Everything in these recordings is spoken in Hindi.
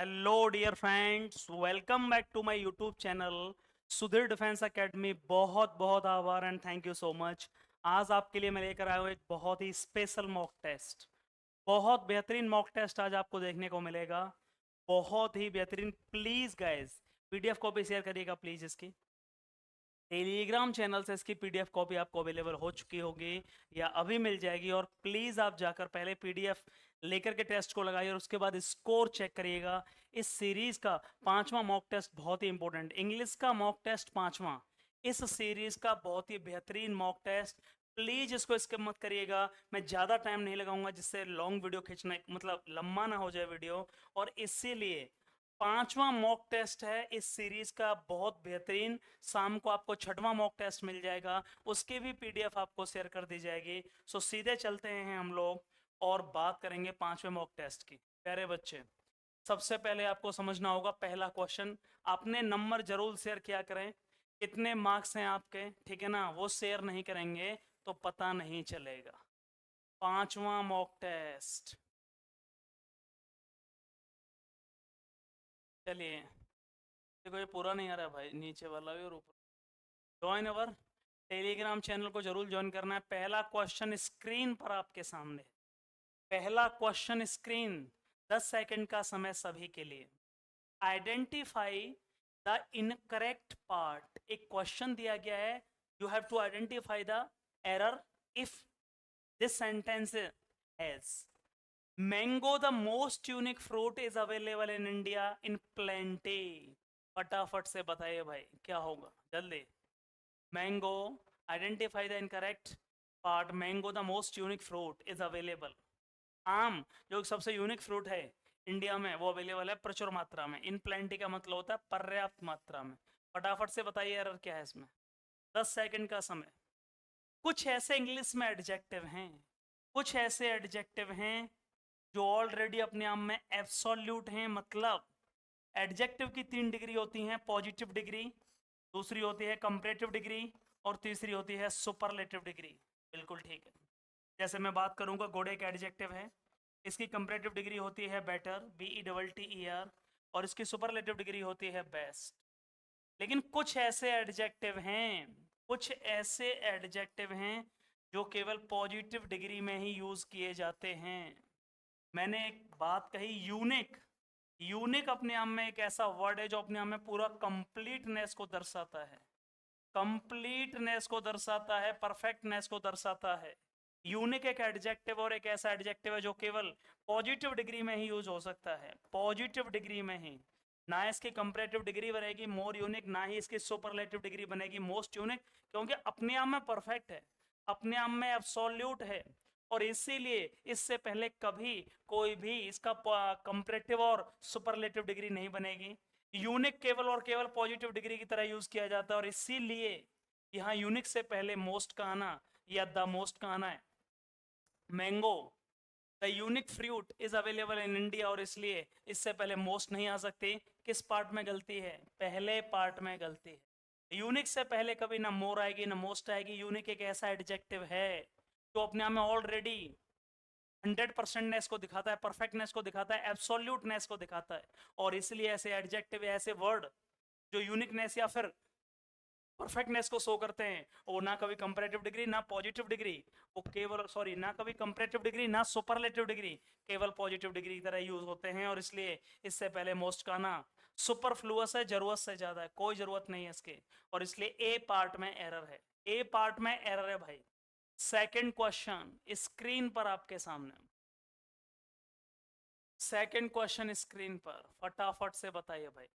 Hello dear friends, welcome back to my YouTube channel Sudhir defence academy. बहुत बहुत आभार and thank you so much. आज आपके लिए मैं लेकर आया हूँ एक बहुत ही स्पेशल मॉक टेस्ट। बहुत बेहतरीन मॉक टेस्ट आज आपको देखने को मिलेगा। बहुत ही बेहतरीन। Please guys, PDF copy share करिएगा प्लीज़। इसकी टेलीग्राम चैनल से इसकी पीडीएफ कॉपी आपको अवेलेबल हो चुकी होगी या अभी मिल जाएगी। और प्लीज़ आप जाकर पहले पीडीएफ लेकर के टेस्ट को लगाइए और उसके बाद स्कोर चेक करिएगा। इस सीरीज़ का 5वां मॉक टेस्ट बहुत ही इंपॉर्टेंट, इंग्लिश का मॉक टेस्ट 5वां, इस सीरीज़ का बहुत ही बेहतरीन मॉक टेस्ट। प्लीज़ इसको स्किप मत करिएगा। मैं ज़्यादा टाइम नहीं लगाऊंगा जिससे लॉन्ग वीडियो खींचना, मतलब लंबा ना हो जाए वीडियो। और इसीलिए 5वां मॉक टेस्ट है इस सीरीज का, बहुत बेहतरीन। शाम को आपको 6वां मॉक टेस्ट मिल जाएगा, उसकी भी पीडीएफ आपको शेयर कर दी जाएगी। सो सीधे चलते हैं हम लोग और बात करेंगे 5वें मॉक टेस्ट की। प्यारे बच्चे, सबसे पहले आपको समझना होगा पहला क्वेश्चन। आपने नंबर जरूर शेयर किया करें, कितने मार्क्स हैं आपके, ठीक है ना। वो शेयर नहीं करेंगे तो पता नहीं चलेगा। 5वां मॉक टेस्ट, चलिए। देखो ये पूरा नहीं आ रहा है भाई, नीचे वाला भी और ऊपर। ज्वाइन अवर टेलीग्राम चैनल को जरूर ज्वाइन करना है। पहला क्वेश्चन स्क्रीन पर आपके सामने, पहला क्वेश्चन स्क्रीन। 10 सेकंड का समय सभी के लिए। Identify the incorrect part. एक क्वेश्चन दिया गया है, you have to identify the error if this sentence has mango the most unique fruit is available in India in plenty. फटाफट से बताइए भाई क्या होगा, जल्दी। Mango, identify the incorrect part. Mango the most unique fruit is available. आम जो सबसे यूनिक फ्रूट है इंडिया में, वो अवेलेबल है प्रचुर मात्रा में। इन प्लेंटी का मतलब होता है पर्याप्त मात्रा में। फटाफट से बताइए एरर क्या है इसमें। 10 सेकंड का समय। कुछ ऐसे इंग्लिश में एडजेक्टिव हैं, कुछ ऐसे एडजेक्टिव हैं जो ऑलरेडी अपने आप में एब्सोल्यूट हैं। मतलब एडजेक्टिव की 3 डिग्री होती हैं, पॉजिटिव डिग्री, दूसरी होती है कंपैरेटिव डिग्री, और तीसरी होती है सुपरलेटिव डिग्री। बिल्कुल ठीक है। जैसे मैं बात करूंगा, गुड एक एडजेक्टिव है, इसकी कंपैरेटिव डिग्री होती है बेटर, BETTER, और इसकी सुपरलेटिव डिग्री होती है बेस्ट। लेकिन कुछ ऐसे एडजेक्टिव हैं, कुछ ऐसे एडजेक्टिव हैं जो केवल पॉजिटिव डिग्री में ही यूज किए जाते हैं। मैंने एक बात कही, यूनिक। यूनिक अपने आप में एक ऐसा वर्ड है जो अपने आप में पूरा कंप्लीटनेस को दर्शाता है, कंप्लीटनेस को दर्शाता है, परफेक्टनेस को दर्शाता है। यूनिक एक एडजेक्टिव और एक ऐसा एडजेक्टिव है जो केवल पॉजिटिव डिग्री में ही यूज हो सकता है, पॉजिटिव डिग्री में ही। ना इसकी कंपैरेटिव डिग्री बनेगी मोर यूनिक, ना ही इसकी सुपरलेटिव डिग्री बनेगी मोस्ट यूनिक, क्योंकि अपने आप में परफेक्ट है, अपने आप में एब्सोल्यूट है। और इसीलिए इससे पहले कभी कोई भी इसका कंपैरेटिव और सुपरलेटिव डिग्री नहीं बनेगी। यूनिक केवल और केवल पॉजिटिव डिग्री की तरह यूज किया जाता है, और इसीलिए यहाँ यूनिक से पहले मोस्ट का आना या द मोस्ट का आना है। Mango the unique fruit is available in India, और इसलिए इससे पहले मोस्ट नहीं आ सकती। किस पार्ट में गलती है, पहले पार्ट में गलती है। यूनिक से पहले कभी ना मोर आएगी ना मोस्ट आएगी। यूनिक एक ऐसा एडजेक्टिव है जो अपने आप में ऑलरेडी 100%नेस को दिखाता है, परफेक्टनेस को दिखाता है, एब्सोल्यूटनेस को दिखाता है। और इसलिए ऐसे एडजेक्टिव, ऐसे वर्ड जो यूनिकनेस या फिर परफेक्टनेस को शो करते हैं, वो ना कभी कंपैरेटिव डिग्री ना पॉजिटिव डिग्री, वो केवल सॉरी ना कभी कंपैरेटिव डिग्री ना सुपरलेटिव डिग्री, केवल पॉजिटिव डिग्री की तरह यूज होते हैं। और इसलिए इससे पहले मोस्ट का ना सुपरफ्लुअस है, जरूरत से ज्यादा है, कोई जरूरत नहीं है इसके। और इसलिए ए पार्ट में एरर है, ए पार्ट में एरर है भाई। सेकंड क्वेश्चन स्क्रीन पर आपके सामने, सेकंड क्वेश्चन स्क्रीन पर, फटाफट से बताइए भाई।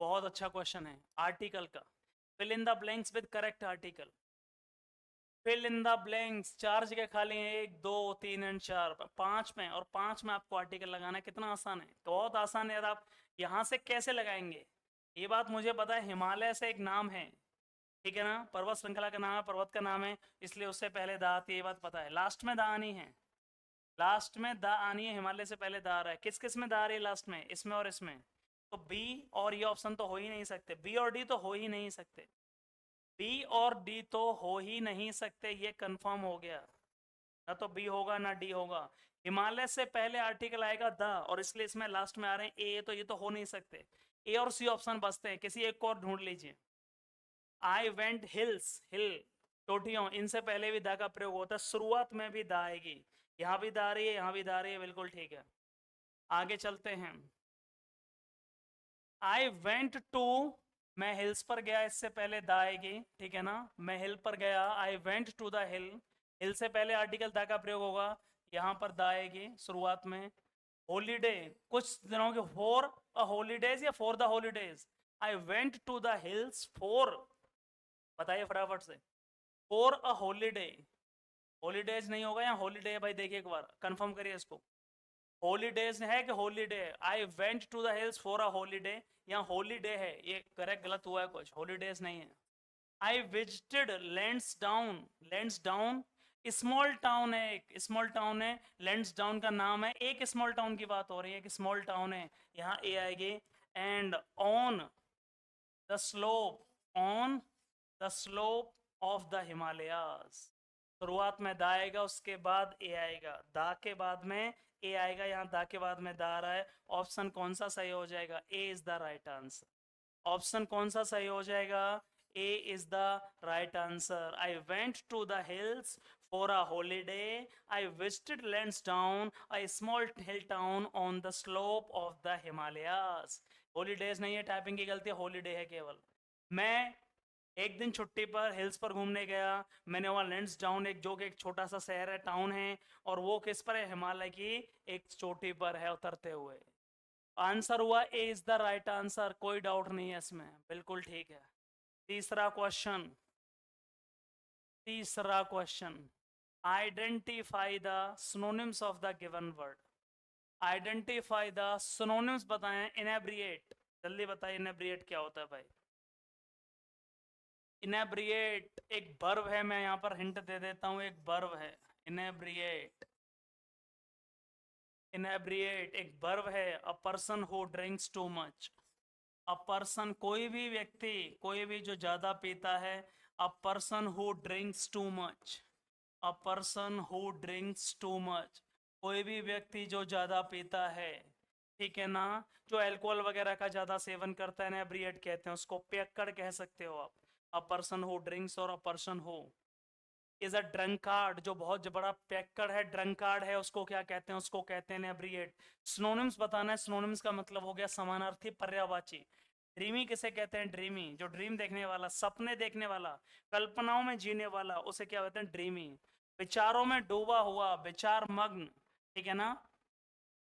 बहुत अच्छा क्वेश्चन है आर्टिकल का। Fill in the blanks with correct article. Fill in the blanks, 4 जगह खाली हैं, 1 2 3 एंड 4, 5 में, और 5 में आपको आर्टिकल लगाना है। कितना आसान है, तो बहुत आसान है यार। आप यहाँ से कैसे लगाएंगे, ये बात मुझे पता है। हिमालय से एक नाम है, ठीक है ना, पर्वत श्रृंखला का नाम है, पर्वत का नाम है, इसलिए उससे पहले दा आती है, ये बात पता है। लास्ट में दा आनी है, लास्ट में दा आनी है, हिमालय से पहले दा आ रहा है। किस किस में दा आ रही है लास्ट में, इसमें और इसमें। तो बी और ये ऑप्शन तो हो ही नहीं सकते, बी और डी तो हो ही नहीं सकते, बी और डी तो हो ही नहीं सकते, ये कंफर्म हो गया। ना तो बी होगा ना डी होगा। हिमालय से पहले आर्टिकल आएगा द, और इसलिए इसमें लास्ट में आ रहे हैं ए, तो ये तो हो नहीं सकते। ए और सी ऑप्शन बचते हैं, किसी एक को और ढूंढ लीजिए। आई वेंट हिल्स, हिल चोटियों, इनसे पहले भी दा का प्रयोग होता है, शुरुआत में भी दा आएगी। यहाँ भी दा आ रही है, यहाँ भी दा आ रही है, बिल्कुल ठीक है। आगे चलते हैं। आई वेंट टू, मैं हिल्स पर गया, इससे पहले दा आएगी, ठीक है ना। मैं हिल पर गया, I went to the hill, hill से पहले आर्टिकल दा का प्रयोग होगा, यहाँ पर दा आएगी शुरुआत में। हॉलीडे, कुछ दिनों के, फॉर अ हॉलीडेज या for the holidays. I went to the hills for, बताइए फटाफट से, फॉर अ हॉलीडे। हॉलीडेज नहीं होगा, यहाँ हॉलीडे है भाई, देखिए एक बार कंफर्म करिए इसको। हॉलीडेज है कि हॉलीडे है? I went to the hills for a holiday, यहाँ हॉलीडे है, ये करेक्ट गलत हुआ है कुछ, हॉलीडेज नहीं है। I visited lands down, lands down small town है, एक स्मॉल टाउन है, लैंड्स डाउन का नाम है, एक स्मॉल टाउन की बात हो रही है, एक स्मॉल टाउन है, यहाँ ए आएगी। And on the slope, on the slope of the Himalayas, शुरुआत में दा आएगा, उसके बाद ए आएगा, दा के बाद में ए आएगा, यहाँ दा के बाद में दा आ रहा है। ऑप्शन कौन सा सही हो जाएगा? A is the right answer. Option कौन सा सही हो जाएगा? A is the right answer. I went to the hills for a holiday, I visited Lansdowne, a small hill town on the slope of the Himalayas. Holidays नहीं है, टाइपिंग की गलती, हॉलीडे है केवल। मैं एक दिन छुट्टी पर हिल्स पर घूमने गया, मैंने वहाँ लैंसडाउन, एक जो कि एक छोटा सा शहर है, टाउन है, और वो किस पर है? हिमालय की एक चोटी पर है उतरते हुए। आंसर हुआ ए इज द राइट आंसर, कोई डाउट नहीं है इसमें, बिल्कुल ठीक है। तीसरा क्वेश्चन, तीसरा question, identify the synonyms of the given word. Identify the synonyms बताएं। इनेब्रिएट, जल्दी बताइए इनेब्रिएट क्या होता है भाई? इनेब्रिएट एक वर्ब है, मैं यहाँ पर हिंट दे देता हूँ, एक वर्ब है इनेब्रिएट। इनेब्रिएट एक वर्ब है, a person who drinks too much. A person कोई भी व्यक्ति, कोई भी जो ज्यादा पीता है, a person who drinks too much. A person who drinks too much, कोई भी व्यक्ति जो ज्यादा पीता है, ठीक है ना। जो अल्कोहल वगैरह का ज्यादा सेवन करता है ना, इनेब्रिएट कहते हैं उसको, पियक्कड़ कह सकते हो आप। अ पर्सन हु ड्रिंक्स और a person who is a drunkard, जो बहुत बड़ा पैक्कर है, ड्रंकार्ड है, उसको क्या कहते हैं? उसको कहते हैं इनेब्रिएट। सिनोनिम्स बताना है, सिनोनिम्स का मतलब हो गया समानार्थी, पर्यायवाची। ड्रीमी किसे कहते हैं? ड्रीमी, जो ड्रीम देखने वाला, सपने देखने वाला, कल्पनाओं में जीने वाला, उसे क्या कहते हैं? ड्रीमी। विचारों में डूबा हुआ, विचार मग्न, ठीक है ना,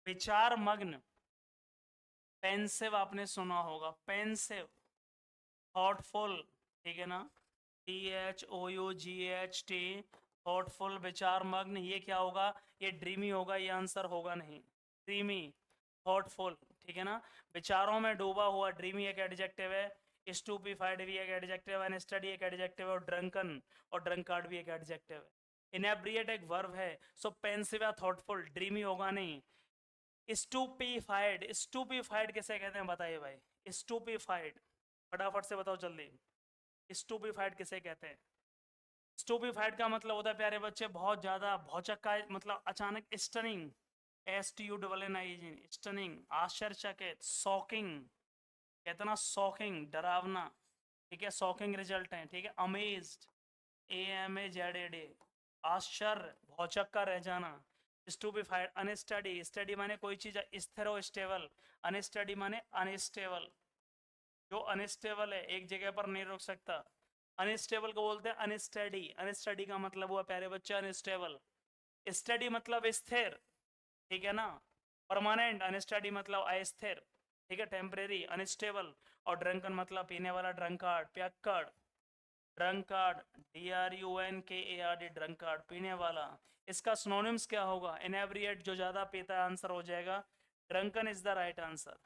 विचार मग्न। पेंसिव आपने सुना होगा, पेंसिव, थॉटफुल, ठीक है ना, THOUGHT, थॉटफुल, विचार मग्न, ये क्या होगा? ये ड्रीमी होगा, ये आंसर होगा नहीं। ड्रीमी, थॉटफुल, ठीक है ना, विचारों में डूबा हुआ, ड्रीमी एक एडजेक्टिव है, स्टूपिफाइड भी एक एडजेक्टिव है, अनस्टडी एक एडजेक्टिव है, और ड्रंकन और ड्रंकार्ड भी एक एडजेक्टिव है। इनेब्रिएट एक वर्ब है, सो पेंसिव या थॉटफुल, ड्रीमी होगा नहीं। स्टूपिफाइड, स्टूपिफाइड किसे कहते हैं बताइए भाई? स्टूपिफाइड, फटाफट से बताओ जल्दी, स्टूपिफाइड किसे कहते हैं? स्टूपिफाइड का मतलब होता है प्यारे बच्चे, बहुत ज्यादा भौचक्का, मतलब अचानक, स्टनिंग, STUNNING, स्टनिंग, आश्चर्यचकित, शॉकिंग, कहते ना शॉकिंग, डरावना, ठीक है, शॉकिंग रिजल्ट है, ठीक है। अमेज्ड, AMAZED, आश्चर्य, भौचक्का रह जाना। स्टूपिफाइड, अनस्टडी, स्टडी माने कोई चीज स्थिर हो, स्टेबल, अनस्टडी माने अनस्टेबल, जो अनस्टेबल है, एक जगह पर नहीं रुक सकता, अनस्टेबल को बोलते हैं अनस्टडी। अनस्टडी का मतलब हुआ प्यारे बच्चे अनस्टेबल, स्टडी मतलब स्थिर, ठीक है ना, परमानेंट, अनस्टडी मतलब अस्थिर, ठीक है, टेम्परेरी, अनस्टेबल। और ड्रंकन मतलब पीने वाला, ड्रंकार्ड, पियक्कड़, ड्रंकार्ड, DRUNKARD, ड्रंकार्ड, पीने वाला। इसका सिनोनिम्स क्या होगा? इनेब्रिएट, जो ज्यादा पीता है, आंसर हो जाएगा drunken is the right answer.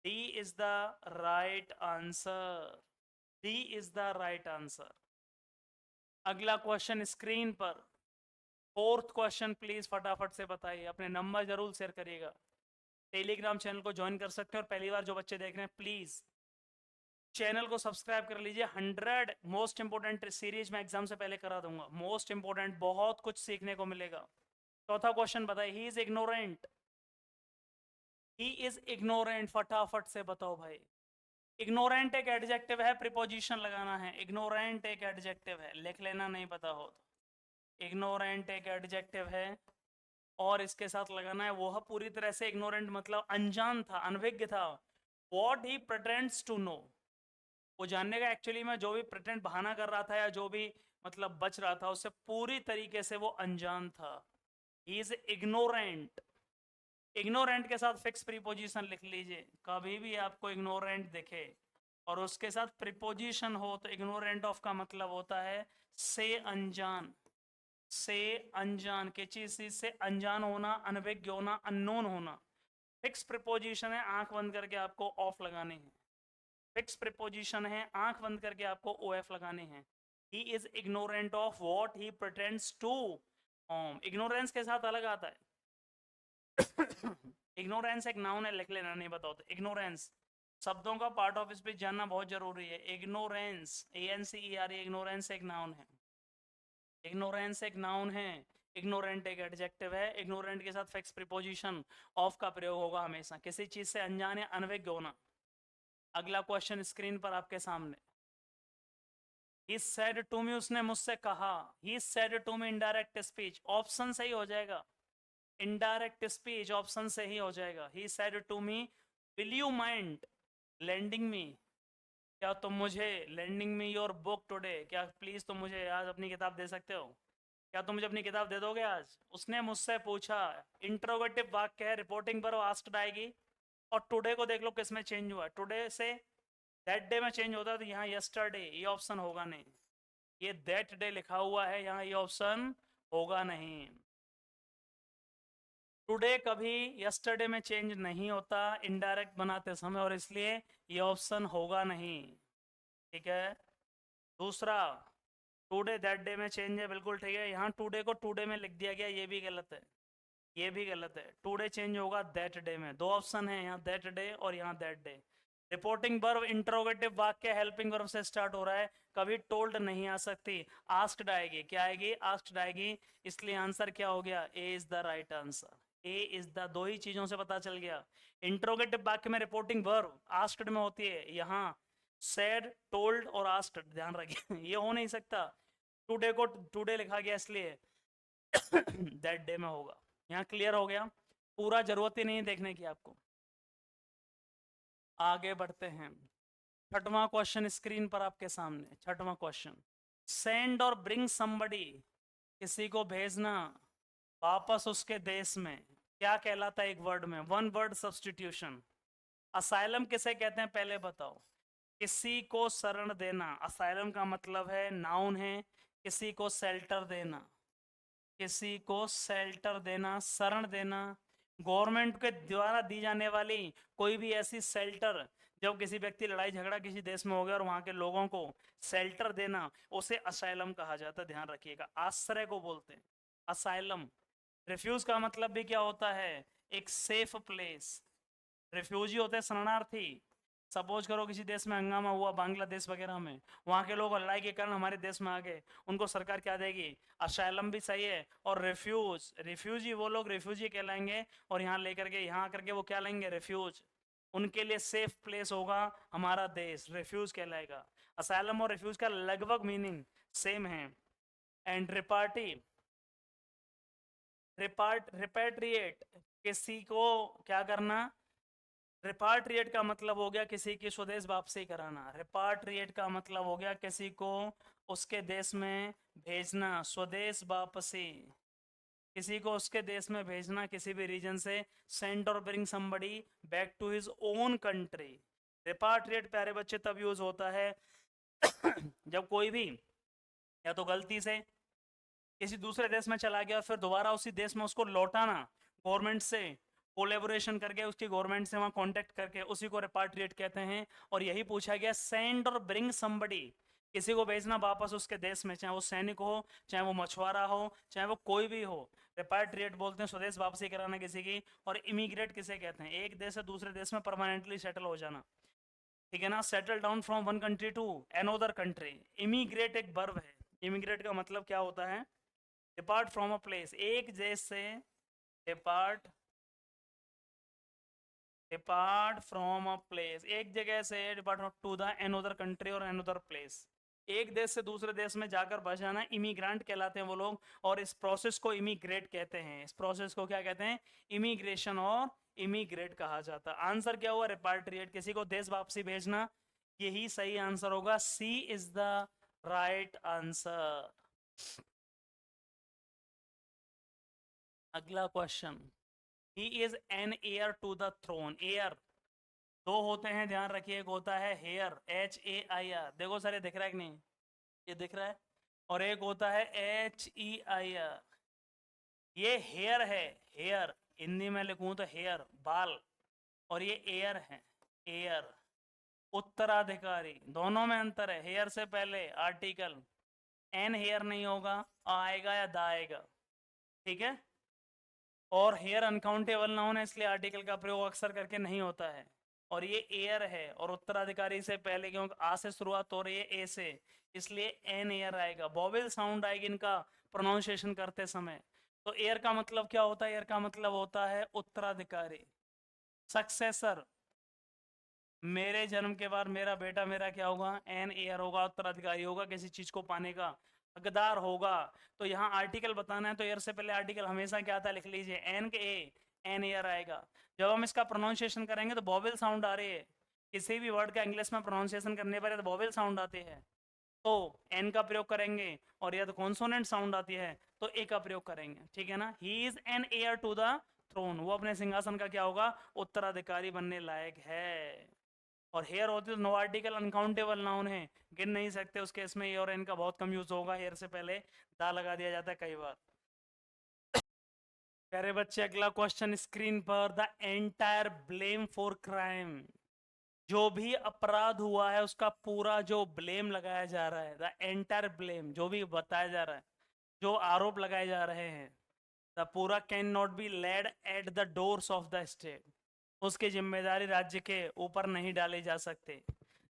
D is the right answer, D is the right answer। अगला क्वेश्चन स्क्रीन पर, फोर्थ क्वेश्चन, प्लीज फटाफट से बताइए, अपने नंबर जरूर शेयर करिएगा। टेलीग्राम चैनल को ज्वाइन कर सकते हैं, और पहली बार जो बच्चे देख रहे हैं, प्लीज चैनल को सब्सक्राइब कर लीजिए। 100 मोस्ट इंपोर्टेंट सीरीज में एग्जाम से पहले करा दूंगा, मोस्ट इंपोर्टेंट, बहुत कुछ सीखने को मिलेगा। चौथा क्वेश्चन बताइए, ही is ignorant, he is ignorant, फटाफट से बताओ भाई। इग्नोरेंट एक एडजेक्टिव है, प्रीपोजिशन लगाना है। इग्नोरेंट एक एडजेक्टिव है, लिख लेना नहीं पता हो तो। इग्नोरेंट एक एडजेक्टिव है और इसके साथ लगाना है, वो पूरी तरह से इग्नोरेंट मतलब अनजान था, अनभिज्ञ था। What he pretends to know, वो जानने का एक्चुअली में जो भी प्रिटेंड बहाना कर रहा था या जो भी मतलब बच रहा था उससे पूरी तरीके से वो अनजान था। ही इज इग्नोरेंट। इग्नोरेंट के साथ फिक्स प्रीपोजिशन लिख लीजिए, कभी भी आपको इग्नोरेंट दिखे और उसके साथ प्रीपोजिशन हो तो इग्नोरेंट ऑफ का मतलब होता है से अनजान, से अनजान, किसी चीज से अनजान होना, अनभिज्ञ होना, अननोन होना। फिक्स प्रीपोजिशन है, आंख बंद करके आपको ऑफ लगाने हैं। फिक्स प्रीपोजिशन है, आंख बंद करके आपको ओ एफ लगाने हैं। He is ignorant of what he pretends to. Ignorance के साथ अलग आता है। इग्नोरेंस एक नाउन है, लिख लेना नहीं बताओ तो। इग्नोरेंस शब्दों का पार्ट ऑफ स्पीच जानना बहुत जरूरी है। इग्नोरेंस, ANCER, इग्नोरेंस एक नाउन है। इग्नोरेंस एक नाउन है, इग्नोरेंट एक एडजेक्टिव है। इग्नोरेंट के साथ फिक्स प्रीपोजिशन ऑफ का प्रयोग होगा हमेशा, किसी चीज से अनजान या अनभिज्ञ होना। अगला क्वेश्चन स्क्रीन पर आपके सामने। He said to me, उसने मुझसे कहा। He said to me indirect speech, option सही हो जाएगा। इनडायरेक्ट स्पीच ऑप्शन से ही हो जाएगा। He said to me, will you mind lending me, क्या तुम मुझे lending me your book today, क्या प्लीज तुम मुझे आज अपनी किताब दे सकते हो, क्या तुम मुझे अपनी किताब दे दोगे आज। उसने मुझसे पूछा, इंट्रोगेटिव वाक्य है, रिपोर्टिंग पर आस्क्ड आएगी। और टुडे को देख लो किस में चेंज हुआ है, टुडे से दैट डे में चेंज होता है, तो यहाँ यस्टरडे ये ऑप्शन होगा नहीं। ये दैट डे लिखा हुआ है, यहाँ ये ऑप्शन होगा नहीं। टुडे कभी यस्टरडे में चेंज नहीं होता इनडायरेक्ट बनाते समय, और इसलिए ये ऑप्शन होगा नहीं। ठीक है। दूसरा, टुडे दैट डे में चेंज है, बिल्कुल ठीक है। यहाँ टुडे को टुडे में लिख दिया गया, ये भी गलत है, ये भी गलत है। टुडे चेंज होगा दैट डे में। दो ऑप्शन है यहाँ, दैट डे और यहाँ that day. Reporting verb interrogative वाक्य हेल्पिंग वर्ब से स्टार्ट हो रहा है, कभी टोल्ड नहीं आ सकती, आस्क्ड आएगी। क्या आएगी? आस्क्ड आएगी। इसलिए आंसर क्या हो गया? A is the right answer. A is the, दो ही चीजों से पता चल गया। इंट्रोगेटिव वाक्य में रिपोर्टिंग वर्ब आस्क्ड में होती है, यहाँ सेड, टोल्ड और आस्क्ड, ध्यान रखिए। ये हो नहीं सकता। टुडे को टुडे लिखा गया इसलिए दैट डे में होगा। यहाँ क्लियर हो गया, पूरा जरूरत ही नहीं देखने की आपको। आगे बढ़ते हैं। छठवां क्वेश्चन स्क्रीन पर आपके सामने। छठवां क्वेश्चन, सेंड और ब्रिंग समबडी, किसी को भेजना वापस उसके देश में, क्या कहलाता है एक वर्ड में? One word substitution. असाइलम किसे कहते हैं पहले बताओ? किसी को शरण देना, असाइलम का मतलब है, नाउन है, किसी को शेल्टर देना, किसी को शेल्टर देना, शरण देना। गवर्नमेंट के द्वारा दी जाने वाली कोई भी ऐसी शेल्टर, जब किसी व्यक्ति लड़ाई झगड़ा किसी देश में हो गया और वहां के लोगों को शेल्टर देना, उसे असाइलम कहा जाता है। ध्यान रखिएगा, आश्रय को बोलते हैं असाइलम। रिफ्यूज का मतलब भी क्या होता है? एक सेफ प्लेस। रिफ्यूजी होते हैं शरणार्थी। सपोज करो किसी देश में हंगामा हुआ, बांग्लादेश वगैरह में, वहाँ के लोग लड़ाई के कारण हमारे देश में आ गए, उनको सरकार क्या देगी? असाइलम भी सही है। और रिफ्यूज, रिफ्यूजी वो लोग रिफ्यूजी कहलाएंगे, और यहाँ लेकर के यहाँ आकर के वो क्या लेंगे? रिफ्यूज। उनके लिए सेफ प्लेस होगा हमारा देश, रिफ्यूज कहलाएगा। असाइलम और रिफ्यूज का लगभग मीनिंग सेम है। एंड रिपार्टी, रिपेट्रिएट, किसी को क्या करना? रिपाट्रिएट का मतलब हो गया किसी की स्वदेश वापसी कराना। रिपाट्रिएट का मतलब हो गया किसी को उसके देश में भेजना, स्वदेश वापसी, किसी को उसके देश में भेजना किसी भी रीजन से। सेंड और bring somebody back to his own country. Repatriate प्यारे बच्चे तब यूज होता है जब कोई भी या तो गलती से किसी दूसरे देश में चला गया, फिर दोबारा उसी देश में उसको लौटाना, गवर्नमेंट से कोलेबोरेशन करके, उसकी गवर्नमेंट से वहां कांटेक्ट करके, उसी को रिपाट्रिएट कहते हैं। और यही पूछा गया, सेंड और ब्रिंग समबडी, किसी को भेजना वापस उसके देश में, चाहे वो सैनिक हो, चाहे वो मछुआरा हो, चाहे वो कोई भी हो। रिपाट्रिएट बोलते हैं स्वदेश वापसी कराना किसी की। और इमिग्रेट किसे कहते हैं? एक देश से दूसरे देश में परमानेंटली सेटल हो जाना, ठीक है ना, settle down from one country to another country. Immigrate एक वर्ब है। इमिग्रेट का मतलब क्या होता है? डिपार्ट फ्रॉम अ प्लेस, एक देश से डिपार्ट फ्रॉम अ प्लेस, एक जगह से depart to the another country और अनदर प्लेस, एक देश से दूसरे देश में जाकर बस जाना, इमिग्रेंट कहलाते हैं वो लोग। और इस प्रोसेस को इमिग्रेट कहते हैं, इस प्रोसेस को क्या कहते हैं? इमिग्रेशन और इमिग्रेट कहा जाता है। आंसर क्या हुआ? रिपार्ट्रिएट, किसी को देश वापसी भेजना, यही सही आंसर होगा। C is the right answer. अगला question, he is an heir to the throne. Heir दो होते हैं, ध्यान रखिए, एक होता है हेयर, HAIR, देखो सर ये दिख रहा है कि नहीं? ये दिख रहा है। और एक होता है HEIR, ये हेयर है, हेयर, हिंदी में लिखूं तो हेयर, बाल, और ये एयर है, एयर, उत्तराधिकारी, दोनों में अंतर है। हेयर से पहले आर्टिकल, एन हेयर नहीं होगा, आएगा या दा आएगा, ठीक है। और हेयर अनकाउंटेबल नाउन है, इसलिए आर्टिकल का प्रयोग अक्सर करके नहीं होता है। और ये एयर है, और उत्तराधिकारी से पहले क्योंकि आ से शुरुआत हो रही है, ए से, इसलिए एन एयर आएगा। वोवेल साउंड आएगी इनका प्रोनाउंसिएशन करते समय। तो एयर का मतलब क्या होता है? एयर का मतलब होता है उत्तराधिकारी, सक्सेसर। मेरे जन्म के बाद मेरा बेटा मेरा क्या होगा? एन एयर होगा, उत्तराधिकारी होगा, किसी चीज को पाने का हकदार होगा। तो यहाँ आर्टिकल बताना है तो एयर से पहले आर्टिकल हमेशा क्या आता है? लिख लीजिए एन के ए, एन एयर आएगा। जब हम इसका प्रोनाउंसिएशन करेंगे तो वोवेल साउंड आ रही है, किसी भी वर्ड का इंग्लिश में प्रोनाउंसिएशन करने पर तो वोवेल साउंड आती है, तो एन का प्रयोग करेंगे। और या तो कॉन्सोनेंट साउंड आती है तो ए का प्रयोग करेंगे, ठीक है ना। He is an heir to the throne, वो अपने सिंहासन का क्या होगा? उत्तराधिकारी बनने लायक है। और हेयर होती है तो नो आर्टिकल अनकाउंटेबल नाउन है, गिन नहीं सकते, उसके इसमें ये और इनका बहुत कम यूज होगा, हेयर से पहले दा लगा दिया जाता है कई बार। प्यारे बच्चे, अगला क्वेश्चन स्क्रीन पर, the entire blame for crime, जो भी अपराध हुआ है उसका पूरा जो ब्लेम लगाया जा रहा है, द एंटायर ब्लेम, जो भी बताया जा रहा है, जो आरोप लगाए जा रहे हैं, द पूरा can not be laid at the doors of the state, उसकी जिम्मेदारी राज्य के ऊपर नहीं डाली जा सकते,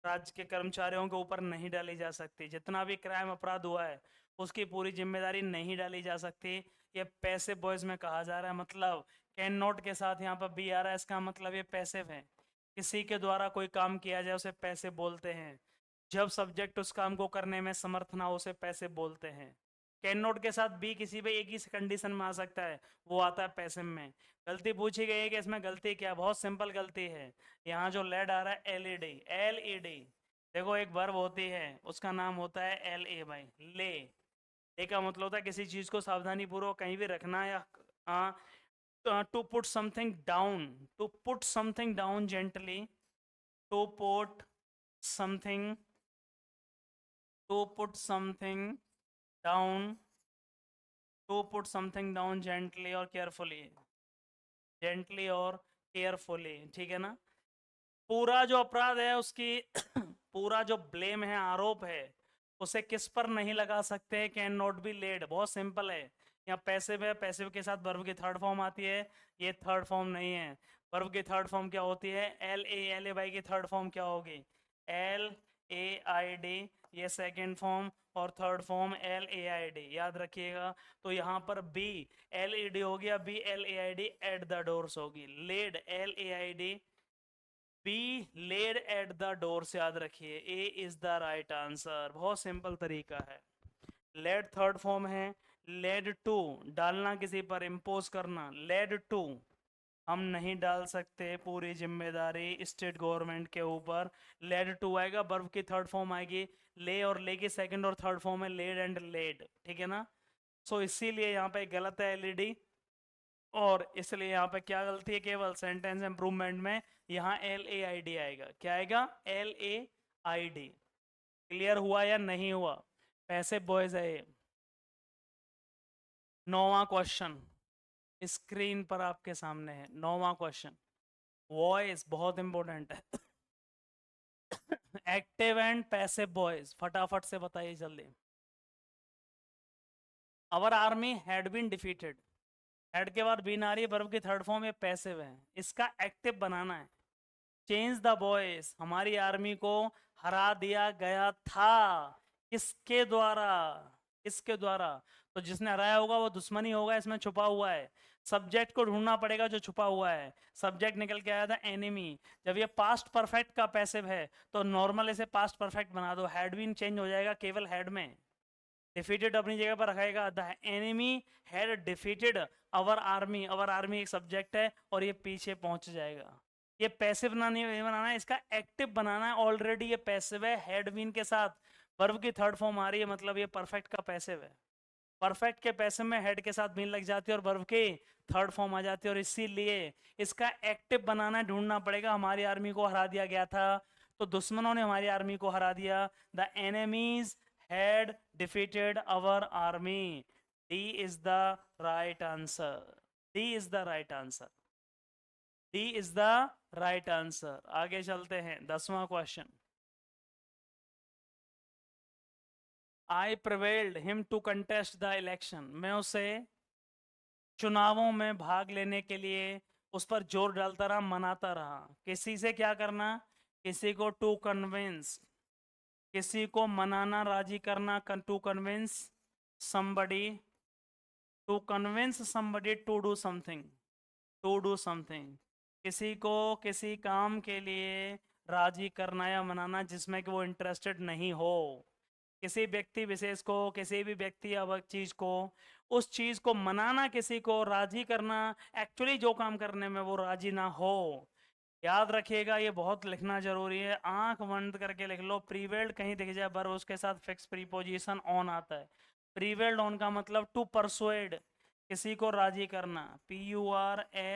राज्य के कर्मचारियों के ऊपर नहीं डाली जा सकती। जितना भी क्राइम अपराध हुआ है उसकी पूरी जिम्मेदारी नहीं डाली जा सकती। ये पैसिव वॉइस में कहा जा रहा है, मतलब कैन नॉट के साथ यहाँ पर बी आ रहा है, इसका मतलब ये पैसिव है। किसी के द्वारा कोई काम किया जाए उसे पैसे बोलते हैं, जब सब्जेक्ट उस काम को करने में समर्थ ना हो उसे पैसे बोलते हैं। कैन नॉट के साथ बी किसी भी एक ही कंडीशन में आ सकता है, वो आता है पैसिव में। गलती पूछी गई है कि इसमें गलती क्या है? बहुत सिंपल गलती है। यहाँ जो लेड आ रहा है LED, LED, देखो एक वर्ब होती है उसका नाम होता है LA भाई, ले। ले का मतलब होता है किसी चीज को सावधानी पूर्वक कहीं भी रखना, या to put something down, to put something down gently, to put something, to put something down, to put something down gently और केयरफुली, जेंटली और केयरफुली, ठीक है ना। पूरा जो अपराध है उसकी पूरा जो ब्लेम है, आरोप है, उसे किस पर नहीं लगा सकते? कैन नॉट बी लेड, बहुत सिंपल है। यहाँ पैसिव है, पैसिव के साथ वर्ब की थर्ड फॉर्म आती है, ये थर्ड फॉर्म नहीं है। वर्ब की थर्ड फॉर्म क्या होती है? LALAY की थर्ड फॉर्म क्या होगी? LAID, ये सेकेंड फॉर्म, और थर्ड फॉर्म LAID, याद रखिएगा। तो यहाँ पर B LED हो गया, BLAID एट द डोर्स होगी, laid LAID, be laid at the doors, याद रखिए, A is the right answer. बहुत सिंपल तरीका है। लेड थर्ड फॉर्म है, लेड टू डालना किसी पर, इम्पोज करना, लेड टू हम नहीं डाल सकते, पूरी जिम्मेदारी स्टेट गवर्नमेंट के ऊपर। लेड टू आएगा, वर्ब की थर्ड फॉर्म आएगी, ले, और ले की सेकंड और थर्ड फॉर्म है लेड एंड लेड, ठीक है ना। सो इसीलिए यहाँ पे गलत है LED, और इसलिए यहाँ पे क्या गलती है? केवल सेंटेंस इंप्रूवमेंट में यहाँ LAID आएगा। क्या आएगा? LAID। क्लियर हुआ या नहीं हुआ? पैसे बॉयज है ये। 9वां क्वेश्चन स्क्रीन पर आपके सामने है, 9वां क्वेश्चन, वॉइस बहुत इंपॉर्टेंट है। एक्टिव एंड पैसिव वॉइस, फटाफट से बताइए जल्दी। Our army had been defeated, had के बाद बीन आ रही है, वर्ब की थर्ड फॉर्म, ये पैसिव है, इसका एक्टिव बनाना है। चेंज द बॉयज, हमारी आर्मी को हरा दिया गया था, किसके द्वारा? इसके द्वारा। तो जिसने हराया होगा वो दुश्मनी होगा, इसमें छुपा हुआ है। सब्जेक्ट को ढूंढना पड़ेगा जो छुपा हुआ है। सब्जेक्ट निकल के आया था एनिमी। जब ये पास्ट परफेक्ट का पैसिव है तो नॉर्मल इसे पास्ट परफेक्ट बना दो, हैड बीन चेंज हो जाएगा केवल हैड में, डिफीटेड अपनी जगह पर रखेगा। The enemy had defeated our army, our army एक सब्जेक्ट है और ये पीछे पहुंच जाएगा। ये पैसिव नहीं बनाना है, इसका एक्टिव बनाना है। ऑलरेडी ये पैसिव है, हैड बीन के साथ वर्ब की थर्ड फॉर्म आ रही है, मतलब ये परफेक्ट का पैसिव है। परफेक्ट के पैसिव में हेड के साथ बीन लग जाती है और वर्ब की थर्ड फॉर्म आ जाती है, और इसीलिए इसका एक्टिव बनाना ढूंढना पड़ेगा। हमारी आर्मी को हरा दिया गया था, तो दुश्मनों ने हमारी आर्मी को हरा दिया। The enemies had defeated our army. D is the right answer. D is the right answer. D is the right answer. आगे चलते हैं, 10वां question. I prevailed him to contest the election. मैं उसे चुनावों में भाग लेने के लिए उस पर जोर डालता रहा, मनाता रहा। किसी से क्या करना? किसी को टू कन्विंस, किसी को मनाना, राजी करना, to convince somebody, to convince somebody to do something, to do something. किसी को किसी काम के लिए राजी करना या मनाना जिसमें कि वो इंटरेस्टेड नहीं हो। किसी व्यक्ति विशेष को, किसी भी व्यक्ति या चीज को, उस चीज को मनाना, किसी को राजी करना, एक्चुअली जो काम करने में वो राजी ना हो। याद रखिएगा, ये बहुत लिखना जरूरी है। आंख बंद करके लिख लो। प्रीवेल्ड कहीं दिख जाए बर, उसके साथ फिक्स प्रीपोजिशन ऑन आता है। प्रीवेल्ड ऑन का मतलब टू परसुएड, किसी को राजी करना, PURSUADE,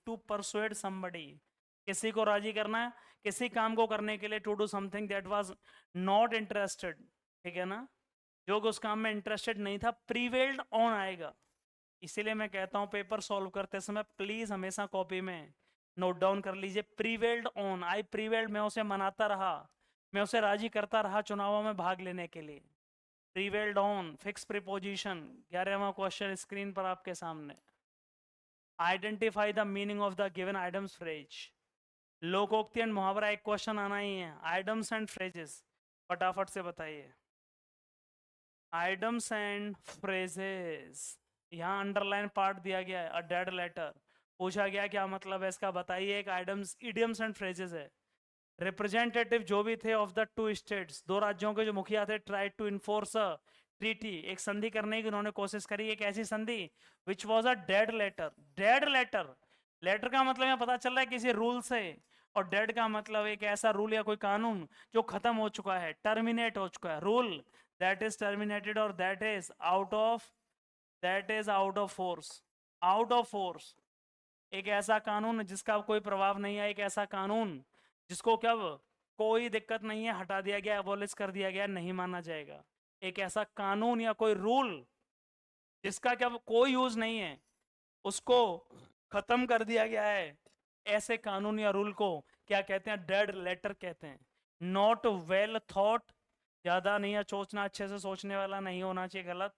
टू परसुएड समबडी, किसी को राजी करना, किसी काम को करने के लिए, to do something that was not interested. ठीक है ना, जो उस काम में इंटरेस्टेड नहीं था, प्रीवेल्ड ऑन आएगा। इसीलिए मैं कहता हूं पेपर सॉल्व करते समय प्लीज हमेशा कॉपी में नोट डाउन कर लीजिए, प्रीवेल्ड ऑन। आई प्रीवेल्ड, मैं उसे मनाता रहा, मैं उसे राजी करता रहा चुनावों में भाग लेने के लिए। Prevailed on fixed preposition. 11वां क्वेश्चन स्क्रीन पर आपके सामने। Identify the meaning of the given items phrase. लोकोक्ति एंड मुहावरा एक क्वेश्चन आना ही है। आइटम्स एंड फ्रेजेस फटाफट से बताइए। आइटम्स एंड फ्रेजेस, यहाँ अंडरलाइन पार्ट दिया गया है, अ डेड लेटर। पूछा गया क्या मतलब है इसका, बताइए। एक आइटम्स, इडियम्स एंड फ्रेजेस है। रिप्रेजेंटेटिव जो भी थे ऑफ द टू स्टेट्स, दो राज्यों के जो मुखिया थे, try to enforce a treaty, एक संधि करने की उन्होंने कोशिश करी। एक ऐसी संधि which was a dead letter. Dead letter, letter का मतलब यहाँ पता चल रहा है किसी रूल से, और डेड का मतलब एक ऐसा रूल या कोई कानून जो खत्म हो चुका है, टर्मिनेट हो चुका है। रूल दैट इज टर्मिनेटेड और that is out of, that is out of force. Out of force, एक ऐसा कानून जिसका कोई प्रभाव नहीं है, एक ऐसा कानून जिसको क्या कोई दिक्कत नहीं है, हटा दिया गया, एबॉलिश कर दिया गया, नहीं माना जाएगा। एक ऐसा कानून या कोई रूल जिसका क्या कोई यूज नहीं है, उसको खत्म कर दिया गया है, ऐसे कानून या रूल को क्या कहते हैं? डेड लेटर कहते हैं। नॉट वेल थॉट, ज्यादा नहीं है सोचना, अच्छे से सोचने वाला नहीं होना चाहिए, गलत।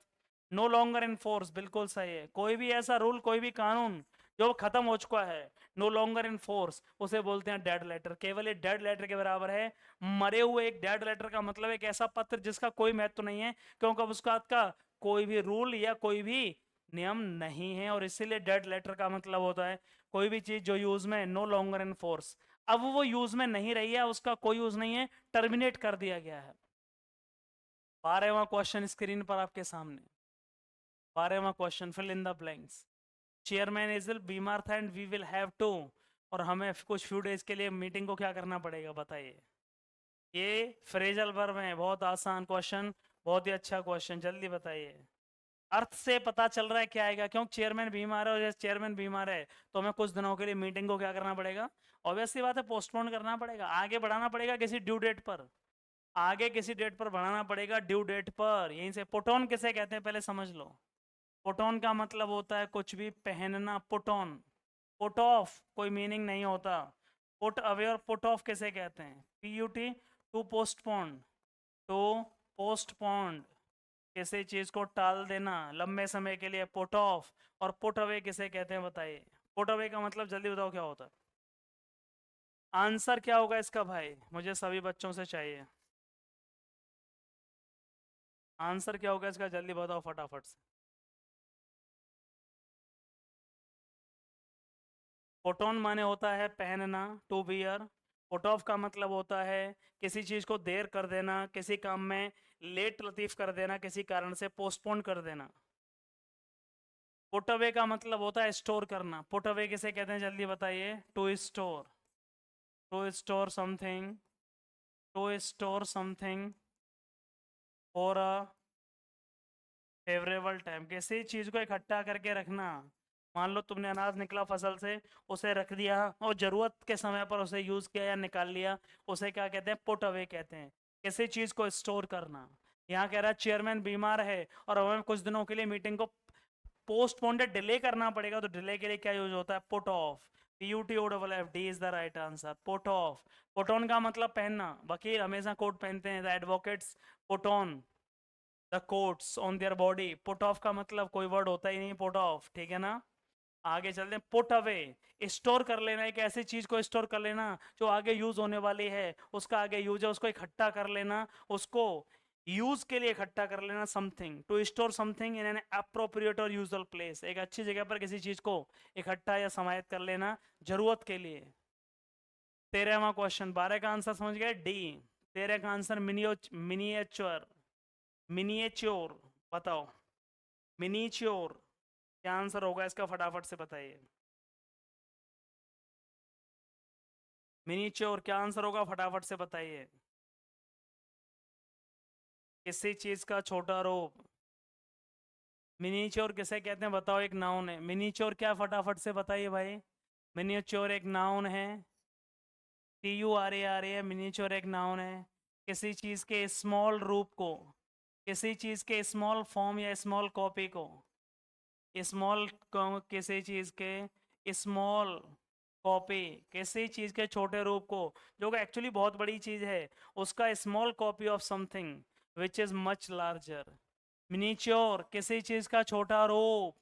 नो लॉन्गर इन फोर्स, बिल्कुल सही है। कोई भी ऐसा रूल, कोई भी कानून जो खत्म हो चुका है, नो लॉन्गर इन फोर्स, उसे बोलते हैं डेड लेटर। केवल ये डेड लेटर के बराबर है। मरे हुए एक डेड लेटर का मतलब एक ऐसा पत्र जिसका कोई महत्व नहीं है, क्योंकि उसका का कोई भी रूल या कोई भी नियम नहीं है, और इसीलिए डेड लेटर का मतलब होता है कोई भी चीज जो यूज में, नो लॉन्गर इन फोर्स, अब वो यूज में नहीं रही है, उसका कोई यूज नहीं है, टर्मिनेट कर दिया गया है। 12वां क्वेश्चन स्क्रीन पर आपके सामने। 12वां question, fill in the blanks. Chairman is बीमार था and we will have to, और हमें कुछ फ्यू डेज के लिए मीटिंग को क्या करना पड़ेगा, बताइए। ये फ्रेजल वर्ब है। बहुत आसान क्वेश्चन, बहुत ही अच्छा क्वेश्चन, जल्दी बताइए। अर्थ से पता चल रहा है क्या आएगा, क्यों चेयरमैन बीमार है, और जैसे चेयरमैन बीमार है तो हमें कुछ दिनों के लिए मीटिंग को क्या करना पड़ेगा, ऑब्वियसली बात है, पोस्टपोन करना पड़ेगा, आगे बढ़ाना पड़ेगा किसी ड्यू डेट पर, आगे किसी डेट पर बढ़ाना पड़ेगा, ड्यू डेट पर। यहीं से पुट ऑन किसे कहते हैं पहले समझ लो। पुट ऑन का मतलब होता है कुछ भी पहनना, पुट ऑन। पुट ऑफ कोई मीनिंग नहीं होता। पुट अवे और पुट ऑफ किसे कहते हैं? PUT, to postpone, to postponed, किसी चीज को टाल देना लंबे समय के लिए, पुट ऑफ। और पुट अवे किसे कहते हैं बताइए। पुट अवे का मतलब जल्दी बताओ क्या होता है। आंसर क्या होगा इसका भाई, मुझे सभी बच्चों से चाहिए। आंसर क्या होगा इसका, जल्दी बताओ फटाफट से। फोटोन माने होता है पहनना, टू वियर। पुट ऑफ का मतलब होता है किसी चीज को देर कर देना, किसी काम में लेट लतीफ कर देना, किसी कारण से पोस्टपोन कर देना। पुट अवे का मतलब होता है स्टोर करना। पुट अवे किसे कहते हैं जल्दी बताइए। To store, to store something, to store something for a favourable time, किसी चीज को इकट्ठा करके रखना। मान लो तुमने अनाज निकला फसल से, उसे रख दिया और जरूरत के समय पर उसे यूज किया या निकाल लिया, उसे क्या कहते हैं, पुट अवे कहते हैं। किसी चीज को स्टोर करना। यहाँ कह रहा है चेयरमैन बीमार है और हमें कुछ दिनों के लिए मीटिंग को पोस्टपोन्ड डिले करना पड़ेगा, तो डिले के लिए क्या यूज होता है, put off. PUTOFF, D is the right answer, put off. Put on का मतलब पहनना, वकील हमेशा कोट पहनते हैं, the advocates put on the quotes on their body. Put off का मतलब कोई वर्ड होता ही नहीं, पुट ऑफ, ठीक है ना। आगे चलते हैं, पुट अवे, स्टोर कर लेना, एक ऐसी चीज को स्टोर कर लेना जो आगे यूज होने वाली है, उसका आगे यूज है, उसको इकट्ठा कर लेना, उसको यूज के लिए इकट्ठा कर लेना। Something, to store something in an appropriate और यूजुअल प्लेस, एक अच्छी जगह पर किसी चीज को इकट्ठा या समाहित कर लेना जरूरत के लिए। 13वां क्वेश्चन, 12 का आंसर समझ गए, डी। 13 का आंसर मिनिएचर, मिनिएच्योर, बताओ मिनिच्योर क्या आंसर होगा इसका, फटाफट से बताइए। मिनिच्योर क्या आंसर होगा, फटाफट से बताइए। किसी चीज का छोटा रूप। मिनिच्योर किसे कहते हैं बताओ, एक नाउन है। मिनिच्योर क्या, फटाफट से बताइए भाई। मिनिच्योर एक नाउन है, TURAR है। मिनिच्योर एक नाउन है, किसी चीज के स्मॉल रूप को, किसी चीज के स्मॉल फॉर्म या स्मॉल कॉपी को, स्मॉल, किसी चीज के स्मॉल कॉपी, किसी चीज के छोटे रूप को, जो एक्चुअली बहुत बड़ी चीज है, उसका small copy of something which is much larger. Miniature किसी चीज का छोटा रूप,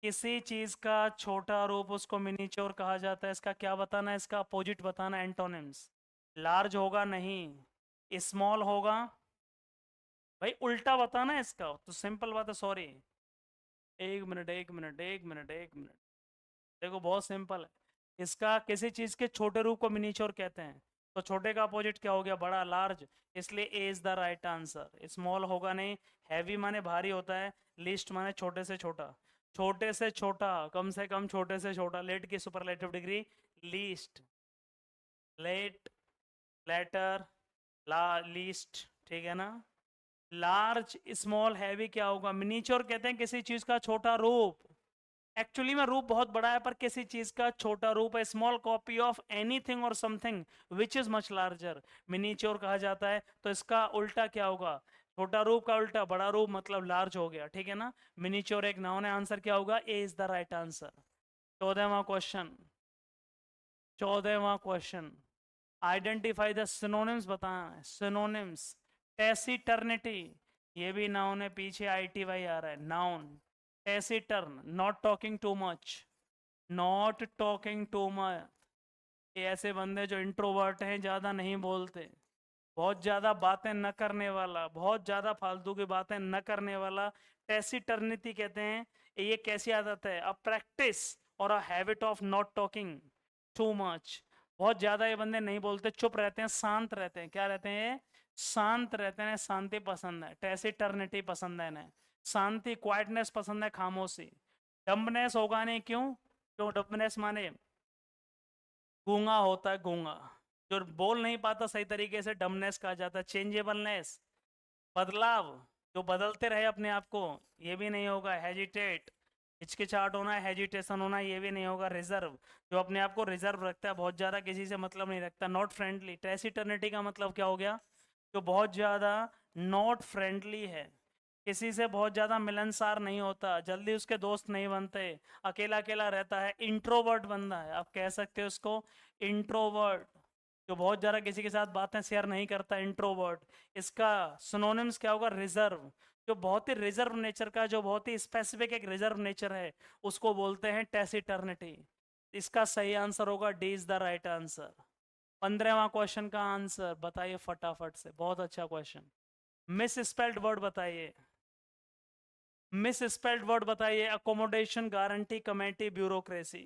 किसी चीज का छोटा रूप उसको मिनिच्योर कहा जाता है। इसका क्या बताना है, इसका अपोजिट बताना, एंटोनिम्स। लार्ज होगा नहीं, स्मॉल होगा। भाई उल्टा बताना है इसका, तो सिंपल बात है, सॉरी। एक मिनट, एक मिनट, एक मिनट, एक मिनट, देखो बहुत सिंपल है। इसका किसी चीज के छोटे रूप को मिनिच्योर कहते हैं, तो छोटे का अपोजिट क्या हो गया, बड़ा, लार्ज। इसलिए A is the right answer. Small होगा नहीं, हैवी माने भारी होता है, लीस्ट माने छोटे से छोटा, छोटे से छोटा, कम से कम छोटे से छोटा, लेट की superlative degree least, late, later, ला, लीस्ट, ठीक है ना। लार्ज, स्मॉल, हैवी क्या होगा, मिनिच्योर कहते हैं किसी चीज का छोटा रूप। एक्चुअली में रूप बहुत बड़ा है, पर किसी चीज का छोटा रूप है, स्मॉल कॉपी ऑफ एनीथिंग और something which is much larger, miniature कहा जाता है। तो इसका उल्टा क्या होगा, छोटा रूप का उल्टा बड़ा रूप, मतलब लार्ज हो गया, ठीक है ना। मिनिच्योर एक नाउन है, आंसर क्या होगा, A is the right answer. 14वां क्वेश्चन, 14वां क्वेश्चन, आइडेंटिफाई द सिनोनिम्स बताना, सिनोनिम्स। टेसिटर्निटी, ये भी नाउन है, पीछे ITY आ रहा है, noun. Taciturn, not talking too much, not talking too much, ये ऐसे बंदे जो इंट्रोवर्ट हैं, ज़्यादा नहीं बोलते, बहुत ज़्यादा बातें न करने वाला, बहुत ज़्यादा फालतू की बातें न करने वाला, टेसिटर्निटी कहते हैं। ये कैसी आदत है, अ प्रैक्टिस और a habit of not talking too much. बहुत ज़्यादा ये बंदे नहीं बोलते, चुप रहते हैं, शांत रहते हैं, क्या रहते हैं, शांत रहते हैं, शांति पसंद है, टेसिटर्निटी पसंद है इन्हें, शांति, क्वाइटनेस पसंद है, खामोशी। डम्बनेस होगा नहीं, क्यों, क्यों डम्बनेस माने गूंगा होता है, गूंगा, जो बोल नहीं पाता सही तरीके से, डमनेस कहा जाता है। चेंजेबलनेस, बदलाव, जो बदलते रहे अपने आप को, ये भी नहीं होगा। हेजिटेट, हिचकिचाहट होना, हेजिटेशन होना, ये भी नहीं होगा। रिजर्व, जो अपने आप को रिजर्व रखता है, बहुत ज़्यादा किसी से मतलब नहीं रखता। नॉट फ्रेंडली, टेसिटर्निटी का मतलब क्या हो गया, जो बहुत ज़्यादा नॉट फ्रेंडली है, किसी से बहुत ज़्यादा मिलनसार नहीं होता, जल्दी उसके दोस्त नहीं बनते, अकेला अकेला रहता है, इंट्रोवर्ट बंदा है, आप कह सकते हो उसको इंट्रोवर्ट, जो बहुत ज़्यादा किसी के साथ बातें शेयर नहीं करता, इंट्रोवर्ट। इसका सिनोनिम्स क्या होगा, रिजर्व, जो बहुत ही रिजर्व नेचर का, जो बहुत ही स्पेसिफिक एक रिजर्व नेचर है, उसको बोलते हैं टेसिटर्निटी। इसका सही आंसर होगा D is the right answer. 15वां क्वेश्चन का आंसर बताइए फटाफट से, बहुत अच्छा क्वेश्चन। मिस स्पेल्ड वर्ड बताइए, मिस स्पेल्ड वर्ड बताइए। Accommodation, guarantee, committee, bureaucracy.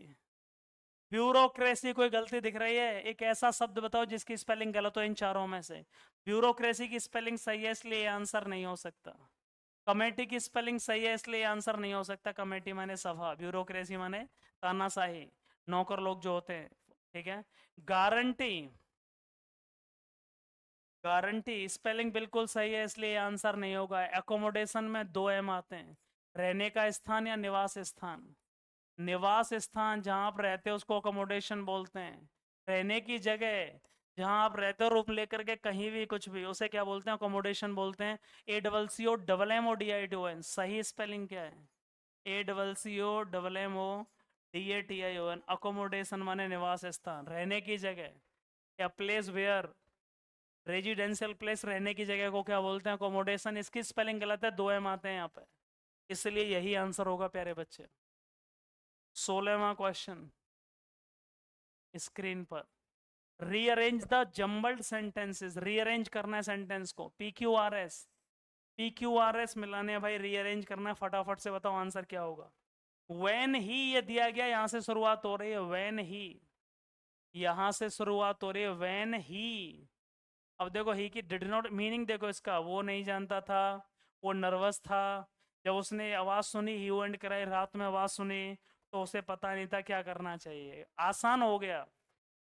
Bureaucracy कोई गलती दिख रही है? एक ऐसा शब्द बताओ जिसकी स्पेलिंग गलत हो इन चारों में से। ब्यूरोक्रेसी की स्पेलिंग सही है इसलिए आंसर नहीं हो सकता। कमेटी की स्पेलिंग सही है इसलिए आंसर नहीं हो सकता। कमेटी माने सभा, ब्यूरोक्रेसी माने तानाशाही, नौकर लोग जो होते हैं, ठीक है। गारंटी, गारंटी स्पेलिंग बिल्कुल सही है इसलिए आंसर नहीं होगा। एकोमोडेशन में 2 एम आते हैं, रहने का स्थान या निवास स्थान। निवास स्थान जहां आप रहते हो उसको अकोमोडेशन बोलते हैं। रहने की जगह जहां आप रहते हो रूम लेकर के कहीं भी कुछ भी, उसे क्या बोलते हैं? अकोमोडेशन बोलते हैं। ACCO सही स्पेलिंग क्या है? ACCO अकोमोडेशन माने निवास स्थान, रहने की जगह, या प्लेस वेयर, रेजिडेंशियल प्लेस, रहने की जगह को क्या बोलते हैं? अकोमोडेशन। इसकी स्पेलिंग गलत है, 2 एम आते हैं यहाँ पे, इसलिए यही आंसर होगा प्यारे बच्चे। 16वां क्वेश्चन स्क्रीन पर। Rearrange the jumbled sentences, rearrange करना है सेंटेंस को। PQRS, PQRS मिलाने हैं भाई, रीअरेंज करना है। फटाफट से बताओ आंसर क्या होगा। व्हेन ही ये दिया गया, यहां से शुरुआत हो रही है, व्हेन ही, यहां से शुरुआत हो रही है, व्हेन ही। अब देखो ही की डिड नॉट मीनिंग देखो इसका, वो नहीं जानता था, वो नर्वस था, जब उसने आवाज सुनी ही एंड कराई, रात में आवाज सुनी तो उसे पता नहीं था क्या करना चाहिए। आसान हो गया।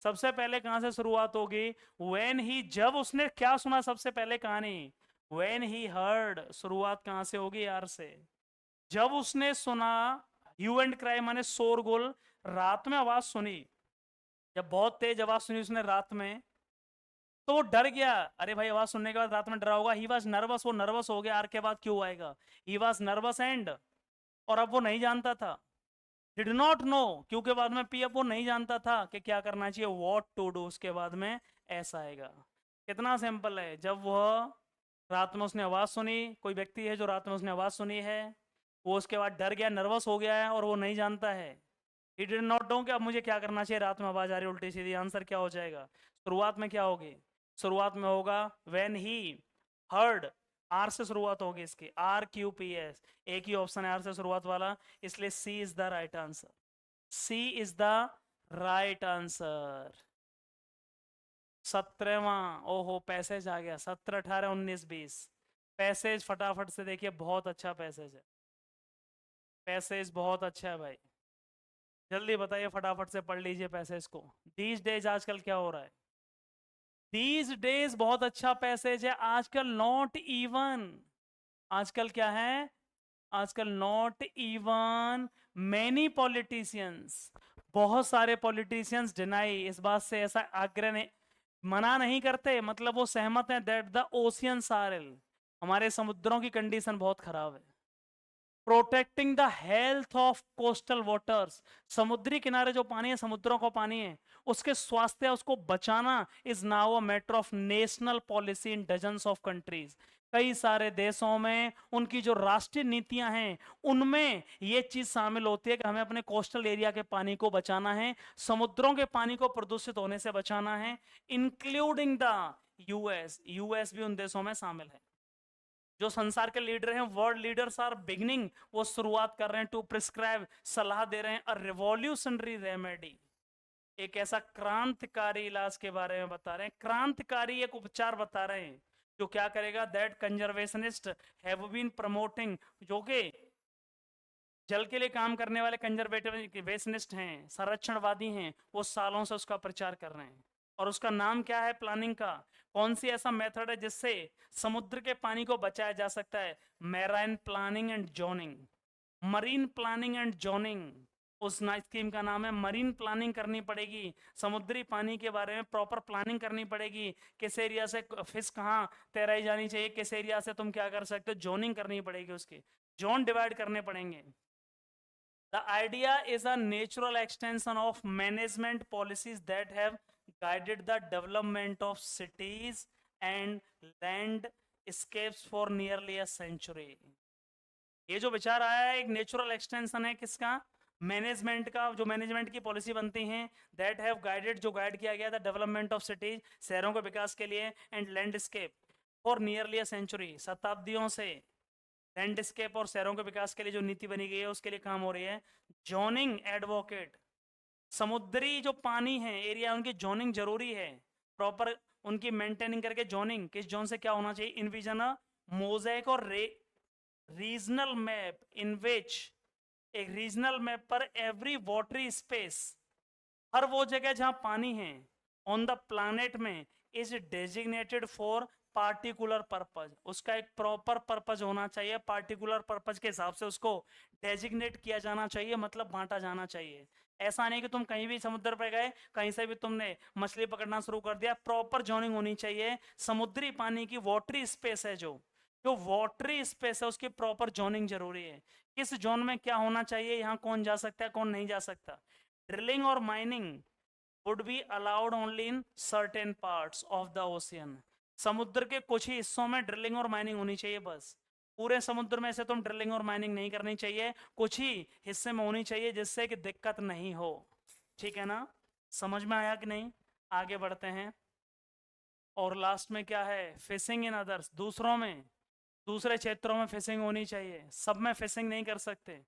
सबसे पहले कहां से शुरुआत होगी? व्हेन ही, जब उसने क्या सुना सबसे पहले कहानी, व्हेन ही हर्ड, शुरुआत कहां से होगी? यार से। जब उसने सुना, ह्यू एंड क्राई माने शोरगुल, रात में आवाज सुनी, जब बहुत तेज आवाज सुनी उसने रात में तो वो डर गया। अरे भाई आवाज सुनने के बाद रात में डरा होगा। ही वॉज नर्वस, वो नर्वस हो गया। आर के बाद क्यों आएगा? ही वॉज नर्वस एंड, और अब वो नहीं जानता था, डिड नॉट नो, क्योंकि बाद में पी, अब वो नहीं जानता था कि क्या करना चाहिए, वॉट टू डू, उसके बाद में ऐसा आएगा। कितना सिंपल है। जब वह रात में उसने आवाज सुनी, कोई व्यक्ति है जो रात में उसने आवाज सुनी है, वो उसके बाद डर गया, नर्वस हो गया है और वो नहीं जानता है। ही डिड नॉट नो कि अब मुझे क्या करना चाहिए, रात में आवाज आ रही उल्टी सीधी। आंसर क्या हो जाएगा? शुरुआत में क्या होगी? शुरुआत में होगा व्हेन ही हर्ड, आर से शुरुआत होगी इसकी, RQPS, एक ही ऑप्शन है आर से शुरुआत वाला, इसलिए C is the right answer. C is the right answer. 17वां, ओहो पैसेज आ गया, 17, 18, 19, 20। पैसेज फटाफट से देखिए, बहुत अच्छा पैसेज है, पैसेज बहुत अच्छा है भाई। जल्दी बताइए, फटाफट से पढ़ लीजिए पैसेज को। दीज डेज, आजकल क्या हो रहा है? दीज डेज बहुत अच्छा पैसेज है। आजकल नॉट इवन, आजकल क्या है? आजकल नॉट इवन मैनी पॉलिटिशियंस, बहुत सारे पॉलिटिशियंस डिनाई, इस बात से ऐसा आग्रह नहीं, मना नहीं करते, मतलब वो सहमत हैं that the oceans are ill, हमारे समुद्रों की कंडीशन बहुत खराब है। Protecting the health of coastal waters, समुद्री किनारे जो पानी है, समुद्रों का पानी है, उसके स्वास्थ्य, उसको बचाना is now a matter of national policy in dozens of countries. कई सारे देशों में उनकी जो राष्ट्रीय नीतियां हैं उनमें ये चीज शामिल होती है कि हमें अपने कोस्टल एरिया के पानी को बचाना है, समुद्रों के पानी को प्रदूषित होने से बचाना है, इंक्लूडिंग द यूएस। यूएस भी उन देशों में शामिल है। जो संसार के लीडर हैं, वर्ल्ड लीडर्स आर बिगिनिंग, वो शुरुआत कर रहे हैं टू प्रिस्क्राइब, सलाह दे रहे हैं अ रिवॉल्यूशनरी रेमेडी, एक ऐसा क्रांतिकारी इलाज के बारे में बता रहे हैं, क्रांतिकारी एक उपचार बता रहे हैं जो क्या करेगा, that conservationist have been promoting, जो कि जल के लिए काम करने वाले कंजर्वेटिविस्ट हैं, संरक्षणवादी हैं, वो सालों से उसका प्रचार कर रहे हैं। और उसका नाम क्या है प्लानिंग का? कौन सी ऐसा मेथड है जिससे समुद्र के पानी को बचाया जा सकता है? Marine planning and zoning, marine planning and zoning, उस स्कीम का नाम है। मरीन प्लानिंग करनी पड़ेगी, समुद्री पानी के बारे में प्रॉपर प्लानिंग करनी पड़ेगी, किस एरिया से फिश कहाँ तैराई जानी चाहिए, किस एरिया से तुम क्या कर सकते हो, जोनिंग करनी पड़ेगी, उसके जोन डिवाइड करने पड़ेंगे। The idea is a natural extension of management policies that have guided the development of cities and landscapes for nearly a century. ये जो विचार आया है एक नेचुरल एक्सटेंशन है किसका? मैनेजमेंट का, जो मैनेजमेंट की पॉलिसी बनती हैं, दैट हैव गाइडेड, जो गाइड किया गया था डेवलपमेंट ऑफ सिटीज, शहरों के विकास के लिए, and landscape, for nearly a century, शताब्दियों से लैंडस्केप और शहरों के विकास के लिए जो नीति बनी गई है उसके लिए काम हो रही है। जोनिंग एडवोकेट, समुद्री जो पानी है एरिया उनकी जोनिंग जरूरी है, प्रॉपर उनकी मेंटेनिंग करके जोनिंग, किस जोन से क्या होना चाहिए, इनविजन अ मोज़ेक और रीजनल मैप इन विच, एक रीजनल मैप पर एवरी वाटरी स्पेस, हर वो जगह जहां पानी है ऑन द प्लानेट में is designated for particular purpose, उसका एक प्रॉपर पर्पज होना चाहिए, पार्टिकुलर पर्पज के हिसाब से उसको डेजिग्नेट किया जाना चाहिए, मतलब बांटा जाना चाहिए। ऐसा नहीं कि तुम कहीं भी समुद्र पर गए कहीं से भी तुमने मछली पकड़ना शुरू कर दिया, प्रॉपर जोनिंग होनी चाहिए। समुद्री पानी की वाटरी स्पेस है जो वाटरी स्पेस है उसकी प्रॉपर जोनिंग जरूरी है, किस जोन में क्या होना चाहिए, यहाँ कौन जा सकता है कौन नहीं जा सकता। ड्रिलिंग और mining would be allowed only in certain parts of the ocean, समुद्र के कुछ ही हिस्सों में ड्रिलिंग और माइनिंग होनी चाहिए बस, पूरे समुद्र में से तुम ड्रिलिंग और माइनिंग नहीं करनी चाहिए, कुछ ही हिस्से में होनी चाहिए जिससे कि दिक्कत नहीं हो। ठीक है ना, समझ में आया कि नहीं? आगे बढ़ते हैं। और लास्ट में क्या है, फिशिंग इन अदर्स, दूसरों में, दूसरे क्षेत्रों में फिशिंग होनी चाहिए, सब में फिशिंग नहीं कर सकते।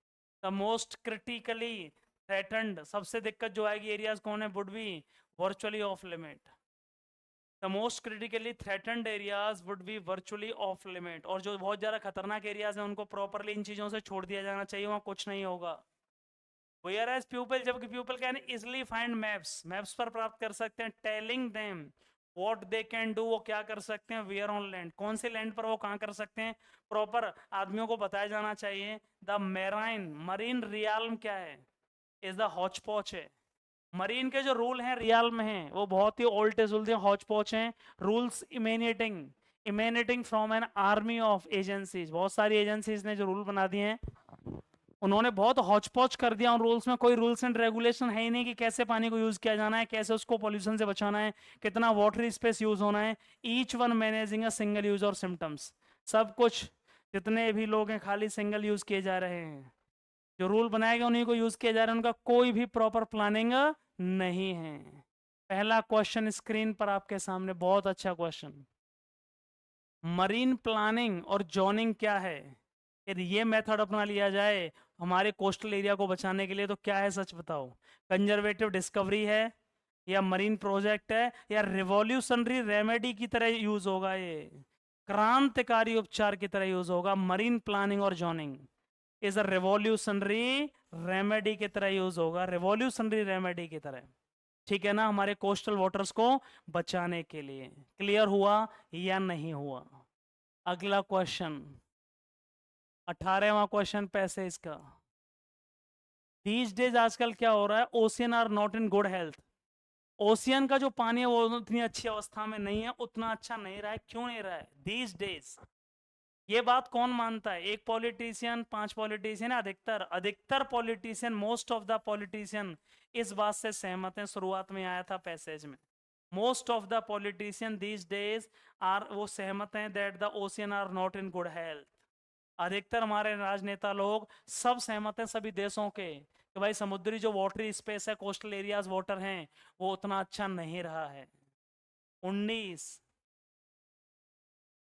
द मोस्ट क्रिटिकली थ्रेटन्ड, सबसे दिक्कत जो आएगी एरियाज कौन है, would be virtually of limit, the most critically threatened areas would be virtually of limit, और जो बहुत ज़्यादा खतरनाक एरियाज हैं उनको प्रॉपरली इन चीज़ों से छोड़ दिया जाना चाहिए, वहाँ कुछ नहीं होगा। वेयर एज पीपल, जबकि people can easily find maps, maps पर प्राप्त कर सकते हैं, telling them what they can do, वो क्या कर सकते हैं, वेयर ऑन लैंड, कौन से लैंड पर वो कहाँ कर सकते हैं, प्रॉपर आदमियों को बताया जाना चाहिए। द मेराइन मरीन रियाल्म क्या है, इज द हॉच पॉच है, मरीन के जो रूल हैं रियाल में हैं वो बहुत ही ओल्ड सुलझे हॉच पॉच हैं, rules emanating emanating from an army of agencies, बहुत सारी एजेंसीज ने जो रूल बना दिए हैं उन्होंने बहुत हॉच पॉच कर दिया, उन रूल्स में कोई रूल्स एंड रेगुलेशन है ही नहीं कि कैसे पानी को यूज किया जाना है, कैसे उसको पॉल्यूशन से बचाना है, कितना वाटर स्पेस यूज होना है, each one managing a single use और सिम्टम्स, सब कुछ जितने भी लोग हैं खाली सिंगल यूज किए जा रहे हैं, जो रूल बनाए गए उन्हीं को यूज किया जा रहा है, उनका कोई भी प्रॉपर प्लानिंग नहीं है। पहला क्वेश्चन स्क्रीन पर आपके सामने, बहुत अच्छा क्वेश्चन, मरीन प्लानिंग और जोनिंग क्या है, यदि ये मेथड अपना लिया जाए हमारे कोस्टल एरिया को बचाने के लिए तो क्या है, सच बताओ, कंजर्वेटिव डिस्कवरी है या मरीन प्रोजेक्ट है या रिवॉल्यूशनरी रेमेडी की तरह यूज होगा, ये क्रांतिकारी उपचार की तरह यूज होगा, मरीन प्लानिंग और zoning is a revolutionary remedy की तरह यूज होगा, रिवॉल्यूशनरी रेमेडी की तरह, ठीक है ना, हमारे कोस्टल वाटर्स को बचाने के लिए। क्लियर हुआ या नहीं हुआ? अगला क्वेश्चन, 18वां क्वेश्चन पैसेज का, दीज डेज आजकल क्या हो रहा है, ocean are not in good health, ocean का जो पानी है वो उतनी अच्छी अवस्था में नहीं है, उतना अच्छा नहीं रहा है, क्यों नहीं रहा है दीज डेज, ये बात कौन मानता है, एक पॉलिटिशियन, 5 पॉलिटिशियन, अधिकतर अधिकतर politician, most of the politician इस बात से सहमत हैं, शुरुआत में आया था पैसेज में, most of the politician these days are, वो सहमत हैं that the ocean are not in good health, अधिकतर हमारे राजनेता लोग सब सहमत हैं सभी देशों के कि भाई समुद्री जो वाटरी स्पेस है, कोस्टल एरियाज वाटर हैं, वो उतना अच्छा नहीं रहा है। 19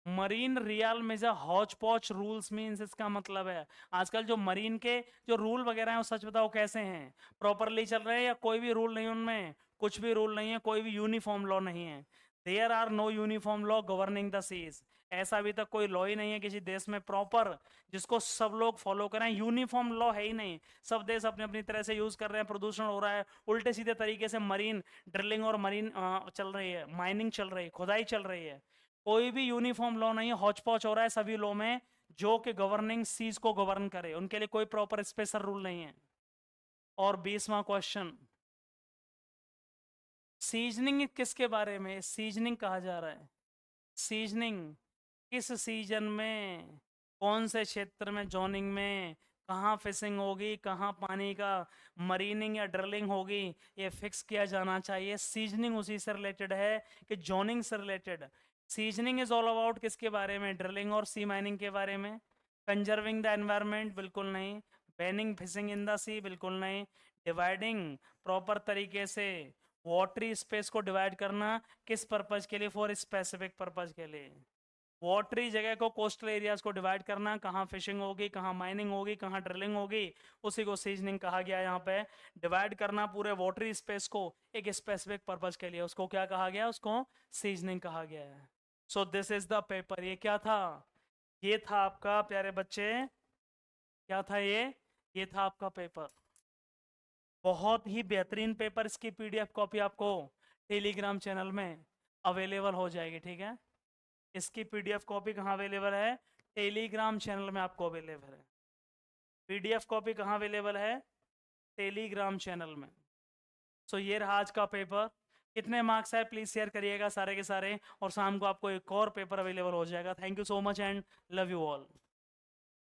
मरीन रियल में जो हॉच पॉच रूल्स मीन्स, इसका मतलब है आजकल जो मरीन के जो रूल वगैरह हैं वो सच बताओ कैसे हैं, प्रॉपरली चल रहे हैं या कोई भी रूल नहीं उनमें, कुछ भी रूल नहीं है, कोई भी यूनिफॉर्म लॉ नहीं है, there are no uniform law governing the seas, ऐसा अभी तक कोई लॉ ही नहीं है किसी देश में प्रॉपर जिसको सब लोग फॉलो करें, यूनिफॉर्म लॉ है ही नहीं, सब देश अपने अपनी तरह से यूज कर रहे हैं, प्रदूषण हो रहा है, उल्टे सीधे तरीके से मरीन ड्रिलिंग और मरीन चल रही है, माइनिंग चल रही है, खुदाई चल रही है, कोई भी यूनिफॉर्म लॉ नहीं है, हौच पौच हो रहा है सभी लॉ में जो कि गवर्निंग सीज को गवर्न करे, उनके लिए कोई प्रॉपर स्पेशल रूल नहीं है। और 20वां क्वेश्चन, सीजनिंग किसके बारे में सीजनिंग कहा जा रहा है, सीजनिंग किस सीजन में, कौन से क्षेत्र में, जोनिंग में, कहाँ फिशिंग होगी, कहाँ पानी का मरीनिंग या ड्रिलिंग होगी, ये फिक्स किया जाना चाहिए। सीजनिंग उसी से रिलेटेड है कि जोनिंग से related. Seasoning is all about किसके बारे में, ड्रिलिंग और सी माइनिंग के बारे में। कंजर्विंग द एनवायरमेंट बिल्कुल नहीं, बैनिंग फिशिंग इन द सी बिल्कुल नहीं, डिवाइडिंग प्रॉपर तरीके से वाटरी स्पेस को डिवाइड करना किस पर्पज के लिए, फॉर स्पेसिफिक पर्पज के लिए। वाटरी जगह को कोस्टल एरियाज को डिवाइड करना, कहाँ फिशिंग होगी, कहाँ माइनिंग होगी, कहाँ ड्रिलिंग होगी, उसी को सीजनिंग कहा गया है। यहाँ पे डिवाइड करना पूरे वाटरी स्पेस को एक स्पेसिफिक पर्पज के लिए, उसको क्या कहा गया, उसको सीजनिंग कहा गया है। So this is the paper. ये क्या था, ये था आपका प्यारे बच्चे, क्या था ये था आपका पेपर। बहुत ही बेहतरीन पेपर, इसकी पीडीएफ कॉपी आपको टेलीग्राम चैनल में अवेलेबल हो जाएगी, ठीक है। इसकी पीडीएफ कॉपी कहाँ अवेलेबल है, टेलीग्राम चैनल में आपको अवेलेबल है। पीडीएफ कॉपी कहाँ अवेलेबल है, टेलीग्राम चैनल में। सो ये रहा आज का पेपर। कितने मार्क्स है प्लीज शेयर करिएगा सारे के सारे, और शाम को आपको एक और पेपर अवेलेबल हो जाएगा। Thank you so much and love you all.